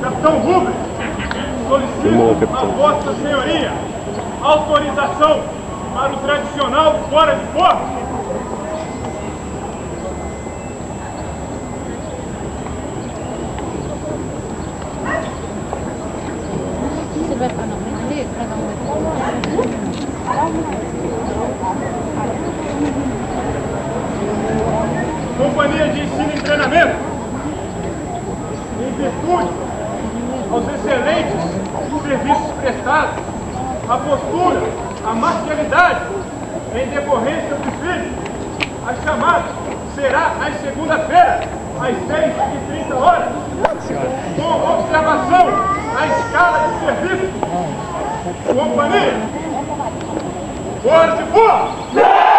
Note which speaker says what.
Speaker 1: Capitão Rubens, solicito a Vossa Senhoria autorização para o tradicional fora de forma.
Speaker 2: Você vai para não vender?
Speaker 1: Companhia de ensino e treinamento, em virtude aos excelentes serviços prestados, a postura, a marcialidade, em decorrência do desfile, a chamada será às segunda-feira, às 6h30, com observação à escala de serviço. Companhia, fora de forma!